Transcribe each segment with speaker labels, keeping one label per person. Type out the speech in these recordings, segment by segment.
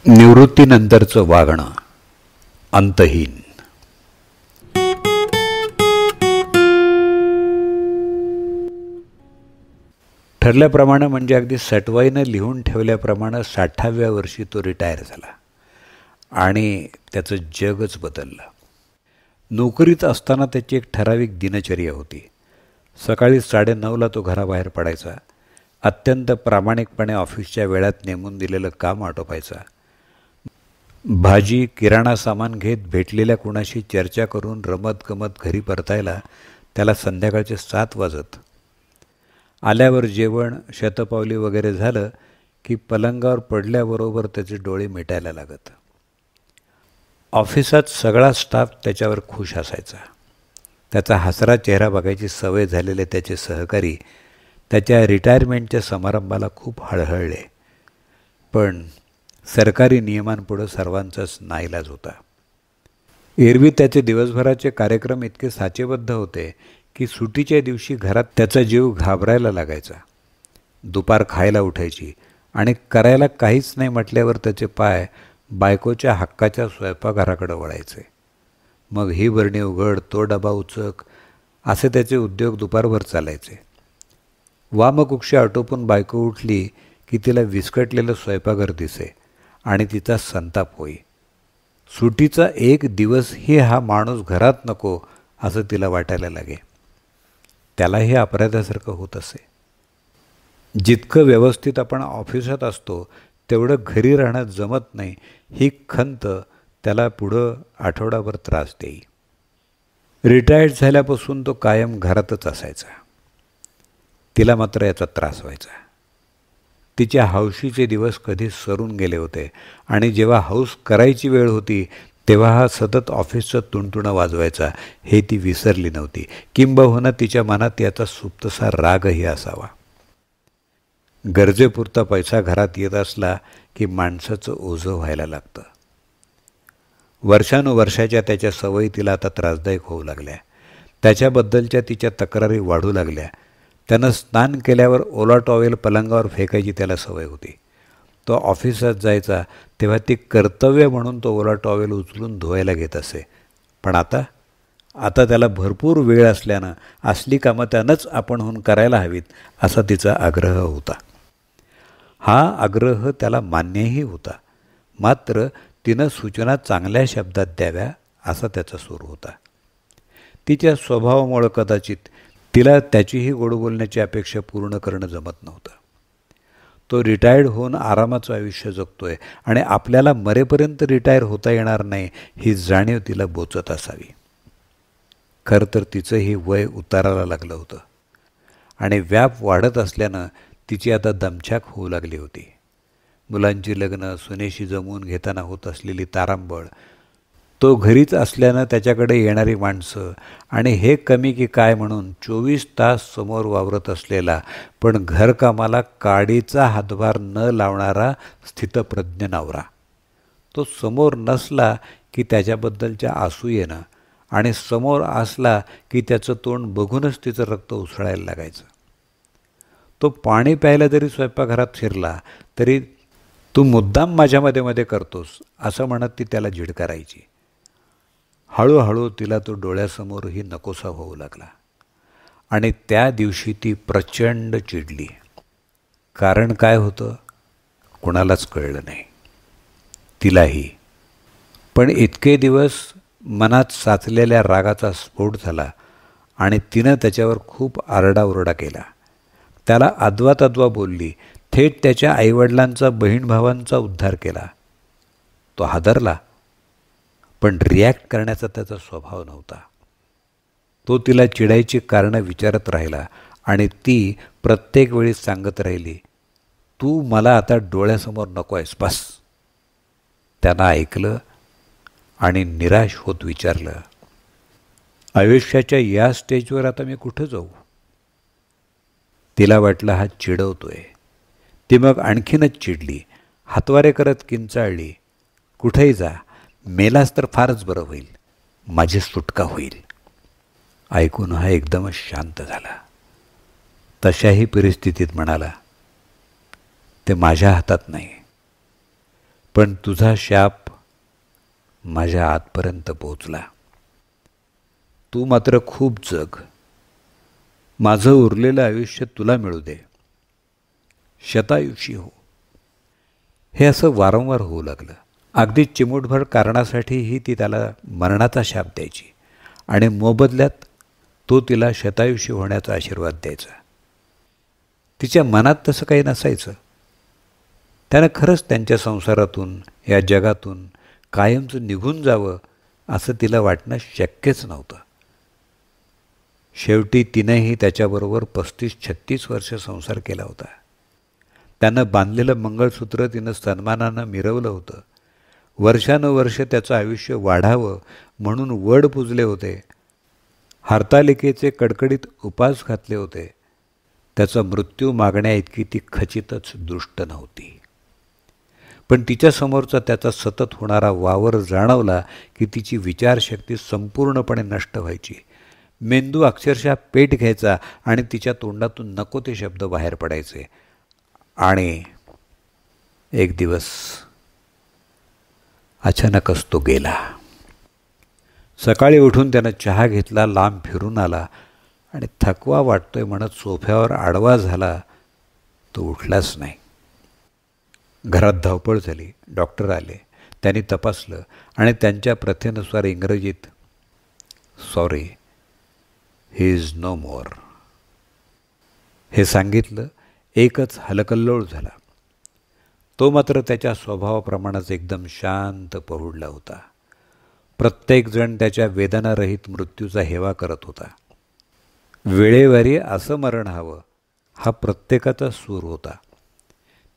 Speaker 1: निवृत्तीनंतरचं वागणं अंतहीन. ठरल्याप्रमाणे म्हणजे अगदी सटवाईनं लिहून ठेवल्याप्रमाणे 60व्या वर्षी तो रिटायर झाला आणि त्याचं जगच बदललं. नोकरीत असताना त्याची एक ठराविक दिनचर्या होती. सकाळी 9:30ला तो घराबाहेर पडायचा. अत्यंत प्रामाणिकपणे ऑफिसच्या वेळात नेमून दिलेलं काम आटोपायचा. भाजी किराणा सामान घेत भेटलेल्या कुणाशी चर्चा करून रमत गमत घरी परतायला त्याला संध्याकाळचे 7 वाजत. आल्यावर जेवण शतपावली वगैरे झालं की पलंगावर पडल्याबरोबर त्याचे डोळे मिटायला लागत. ऑफिसात सगळा स्टाफ त्याच्यावर खुश असायचा. त्याचा हसरा चेहरा बघायची सवय झालेले त्याचे सहकारी त्याच्या रिटायरमेंटच्या समारंभाला खूप हळहळले. पण सरकारी नियमांपुढं सर्वांचाच नाईलाज होता. एरवी त्याचे दिवसभराचे कार्यक्रम इतके साचेबद्ध होते की सुट्टीच्या दिवशी घरात त्याचा जीव घाबरायला लागायचा. दुपार खायला उठायची आणि करायला काहीच नाही म्हटल्यावर त्याचे पाय बायकोच्या हक्काच्या स्वयंपाकघराकडे वळायचे. मग ही बरणी उघड, तो डबा उचक असे त्याचे उद्योग दुपारभर चालायचे. वामकुक्षी आटोपून बायको उठली की तिला विस्कटलेलं स्वयंपाकघर दिसे आणि तिचा संताप होई. सुट्टीचा एक दिवसही हा माणूस घरात नको असं तिला वाटायला लागे. त्यालाही अपराधासारखं होत असे. जितकं व्यवस्थित आपण ऑफिसात असतो तेवढं घरी राहणं जमत नाही ही खंत त्याला पुढं आठवडाभर त्रास देई. रिटायर्ड झाल्यापासून तो कायम घरातच असायचा. तिला मात्र याचा त्रास व्हायचा. तिच्या हौशीचे दिवस कधी सरून गेले होते आणि जेव्हा हौस करायची वेळ होती तेव्हा हा सतत ऑफिसचं तुणतुणं वाजवायचा हे ती विसरली नव्हती. किंबहुना तिच्या मनात याचा सुप्तसा रागही असावा. गरजेपुरता पैसा घरात येत असला की माणसाचं ओझं व्हायला लागतं. वर्षानुवर्षाच्या त्याच्या सवयी तिला आता त्रासदायक होऊ लागल्या. त्याच्याबद्दलच्या तिच्या तक्रारी वाढू लागल्या. त्यानं स्नान केल्यावर ओला टॉवेल पलंगावर फेकायची त्याला सवय होती. तो ऑफिसात जायचा तेव्हा ती कर्तव्य म्हणून तो ओला टॉवेल उचलून धुवायला घेत असे. पण आता त्याला भरपूर वेळ असल्यानं असली कामं त्यानंच आपणहून करायला हवीत असा तिचा आग्रह होता. हा आग्रह त्याला मान्यही होता. मात्र तिनं सूचना चांगल्या शब्दात द्याव्या असा त्याचा सूर होता. तिच्या स्वभावामुळं कदाचित तिला त्याचीही गोड बोलण्याची अपेक्षा पूर्ण करणं जमत नव्हतं. तो रिटायर्ड होऊन आरामाचं आयुष्य जगतोय आणि आपल्याला मरेपर्यंत रिटायर होता येणार नाही ही जाणीव तिला बोचत असावी. खरं तर तिचंही वय उताराला लागलं होतं आणि व्याप वाढत असल्यानं तिची आता दमछाक होऊ लागली होती. मुलांची लग्न, सुनेशी जमवून घेताना होत असलेली तारांबळ, तो घरीच असल्यानं त्याच्याकडे येणारी माणसं आणि हे कमी की काय म्हणून 24 तास समोर वावरत असलेला पण घरकामाला काडीचा हातभार न लावणारा स्थितप्रज्ञ नवरा. तो समोर नसला की त्याच्याबद्दलच्या असूयेनं आणि समोर असला की त्याचं तोंड बघूनच तिचं रक्त उसळायला लागायचं. तो पाणी प्यायला जरी स्वयंपाकघरात शिरला तरी तू मुद्दाम माझ्यामध्ये मध्ये करतोस असं म्हणत ती त्याला झिड करायची. हळूहळू तिला तो डोळ्यासमोरही नकोसा होऊ लागला आणि त्या दिवशी ती प्रचंड चिडली. कारण काय होतं कुणालाच कळलं नाही, तिलाही. पण इतके दिवस मनात साचलेल्या रागाचा स्फोट झाला आणि तिनं त्याच्यावर खूप आरडाओरडा केला. त्याला अद्वा तद्वा बोलली. थेट त्याच्या आईवडिलांचा, बहीण भावांचा उद्धार केला. तो हादरला पण रिॲक्ट करण्याचा त्याचा स्वभाव नव्हता. तो तिला चिडायची कारणं विचारत राहिला आणि ती प्रत्येक वेळी सांगत राहिली, तू मला आता डोळ्यासमोर नको आहेस बस. त्यानं ऐकलं आणि निराश होत विचारलं, आयुष्याच्या या स्टेजवर आता मी कुठं जाऊ? तिला वाटलं हा चिडवतोय. ती मग आणखीनच चिडली. हातवारे करत किंचाळली, कुठेही जा, मेलास तर फारच बरं होईल, माझी सुटका होईल. ऐकून हा एकदमच शांत झाला. तशाही परिस्थितीत म्हणाला, ते माझ्या हातात नाही. पण तुझा शाप माझ्या आतपर्यंत पोचला. तू मात्र खूप जग. माझं उरलेलं आयुष्य तुला मिळू दे. शतायुषी हो. हे असं वारंवार होऊ लागलं. अगदी चिमूटभर कारणासाठीही ती त्याला मरणाचा शाप द्यायची आणि मोबदल्यात तो तिला शतायुषी होण्याचा आशीर्वाद द्यायचा. तिच्या मनात तसं काही नसायचं. त्यानं खरंच त्यांच्या संसारातून, या जगातून कायमचं निघून जावं असं तिला वाटणं शक्यच नव्हतं. शेवटी तिनेही त्याच्याबरोबर 35-36 वर्ष संसार केला होता. त्यानं बांधलेलं मंगळसूत्र तिनं सन्मानानं मिरवलं होतं. वर्षानुवर्ष त्याचं आयुष्य वाढावं म्हणून वड पूजले होते. हरतालिकेचे कडकडीत उपास घातले होते. त्याचा मृत्यू मागण्या इतकी ती खचितच दुष्ट नव्हती. पण तिच्यासमोरचा त्याचा सतत होणारा वावर जाणवला की तिची विचारशक्ती संपूर्णपणे नष्ट व्हायची. मेंदू अक्षरशः पेट घ्यायचा आणि तिच्या तोंडातून नको ते शब्द बाहेर पडायचे. आणि एक दिवस अचानकच तो गेला. सकाळी उठून त्यानं चहा घेतला, लांब फिरून आला आणि थकवा वाटतोय म्हणत सोफ्यावर आडवा झाला. तो उठलाच नाही. घरात धावपळ झाली. डॉक्टर आले. त्यांनी तपासलं आणि त्यांच्या प्रथेनुसार इंग्रजीत सॉरी ही इज नो मोर हे सांगितलं. एकच हलकल्लोळ झाला. तो मात्र त्याच्या स्वभावाप्रमाणेच एकदम शांत पहुडला होता. प्रत्येकजण त्याच्या वेदनारहित मृत्यूचा हेवा करत होता. वेळेवारी असं मरण हवं हा प्रत्येकाचा सूर होता.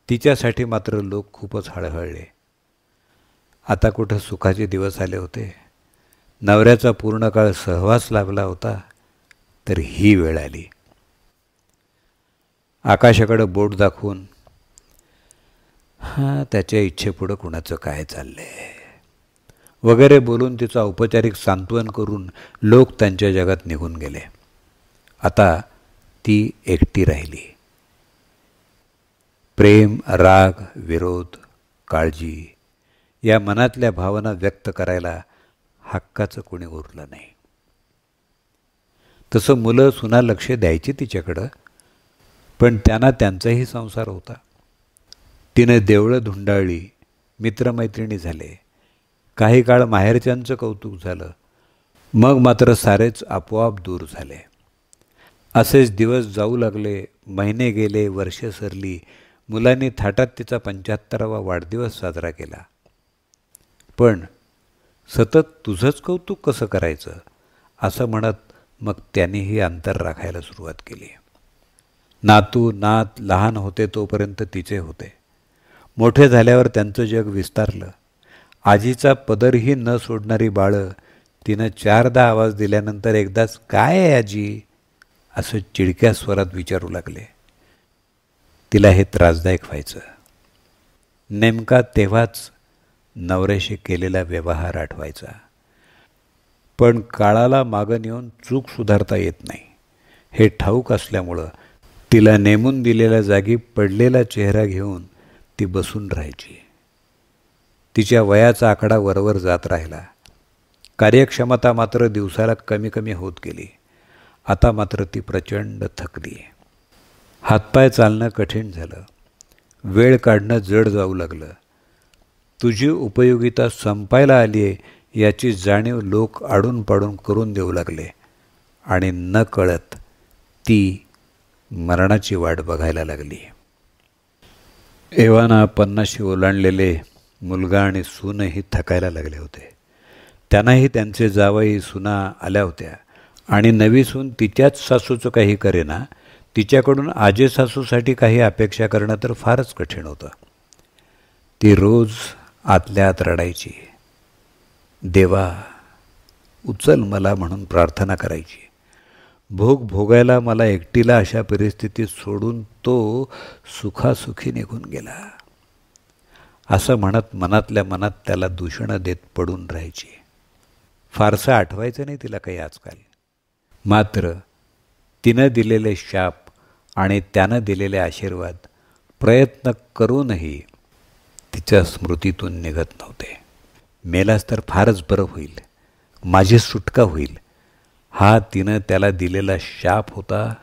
Speaker 1: तिच्यासाठी मात्र लोक खूपच हळहळले. आता कुठं सुखाचे दिवस आले होते. नवऱ्याचा पूर्ण काळ सहवास लाभला होता, तर ही वेळ आली. आकाशाकडं बोट दाखवून त्याच्या इच्छेपुढं कुणाचं काय चाललंय वगैरे बोलून तिचं औपचारिक सांत्वन करून लोक त्यांच्या जगात निघून गेले. आता ती एकटी राहिली. प्रेम, राग, विरोध, काळजी या मनातल्या भावना व्यक्त करायला हक्काचं कोणी उरलं नाही. तसं मुलं सुना लक्ष द्यायची तिच्याकडं, पण त्यांना त्यांचाही संसार होता. तिने देवळं धुंडाळली, मित्रमैत्रिणी झाले, काही काळ माहेरच्यांचं कौतुक झालं, मग मात्र सारेच आपोआप दूर झाले. असेच दिवस जाऊ लागले. महिने गेले, वर्षे सरली. मुलांनी थाटात तिचा 75वा वाढदिवस साजरा केला. पण सतत तुझंच कौतुक कसं करायचं असं म्हणत मग त्यांनीही अंतर राखायला सुरुवात केली. नातू नात लहान होते तोपर्यंत तिचे होते. मोठे झाल्यावर त्यांचं जग विस्तारलं. आजीचा पदरही न सोडणारी बाळं तिनं 4दा आवाज दिल्यानंतर एकदाच काय आहे आजी असं चिडक्या स्वरात विचारू लागले. तिला हे त्रासदायक व्हायचं. नेमका तेव्हाच नवऱ्याशी केलेला व्यवहार आठवायचा. पण काळाला मागं नेऊन चूक सुधारता येत नाही हे ठाऊक असल्यामुळं तिला नेमून दिलेल्या जागी पडलेला चेहरा घेऊन ती बसून राहायची. तिच्या वयाचा आकडा वरवर जात राहिला. कार्यक्षमता मात्र दिवसाला कमी कमी होत गेली. आता मात्र ती प्रचंड थकली. हातपाय चालणं कठीण झालं. वेळ काढणं जड जाऊ लागलं. तुझी उपयोगिता संपायला आली आहे याची जाणीव लोक आडून पाडून करून देऊ लागले आणि न कळत ती मरणाची वाट बघायला लागली. एव्हाना 50शी ओलांडलेले मुलगा आणि सूनही थकायला लागले होते. त्यांनाही त्यांचे जावई सुना आल्या होत्या आणि नवी सून तिच्याच सासूचं काही करेना. तिच्याकडून आजे सासूसाठी काही अपेक्षा करणं तर फारच कठीण होतं. ती रोज आतल्या आत रडायची. देवा उचल मला म्हणून प्रार्थना करायची. भोग भोगायला मला एकटीला अशा परिस्थितीत सोडून तो सुखासुखी निघून गेला असं म्हणत मनातल्या मनात त्याला दूषणं देत पडून राहायची. फारसं आठवायचं नाही तिला काही आजकाल. मात्र तिनं दिलेले शाप आणि त्यानं दिलेले आशीर्वाद प्रयत्न करूनही तिच्या स्मृतीतून निघत नव्हते. मेलास तर फारच बरं होईल, माझी सुटका होईल, हा तिनं त्याला दिलेला शाप होता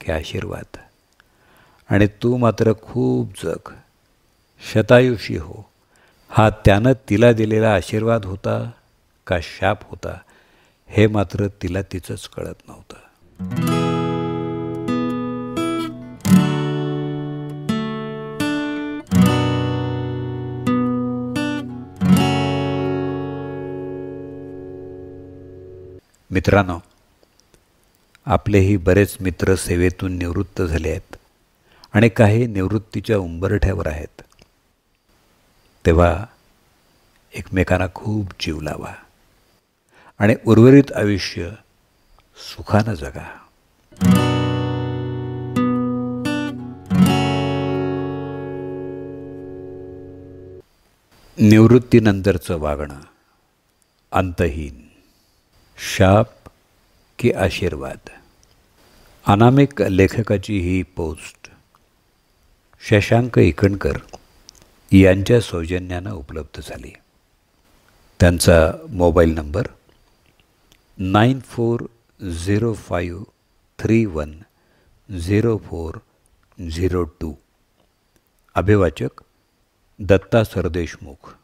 Speaker 1: की आशीर्वाद? आणि तू मात्र खूप जग, शतायुषी हो, हा त्यानं तिला दिलेला आशीर्वाद होता का शाप होता हे मात्र तिला तिचंच कळत नव्हतं. मित्रांनो, आपलेही बरेच मित्र सेवेतून निवृत्त झाले आहेत आणि काही निवृत्तीच्या उंबरठ्यावर आहेत. तेव्हा एकमेकांना खूप जीव लावा आणि उर्वरित आयुष्य सुखानं जगा. निवृत्तीनंतरचं वागणं अंतहीन, शाप की आशीर्वाद? अनामिक लेखकाची ही पोस्ट शशांक इकणकर यांच्या सौजन्यानं उपलब्ध झाली. त्यांचा मोबाईल नंबर 9405310402. अभिवाचक दत्ता सरदेशमुख.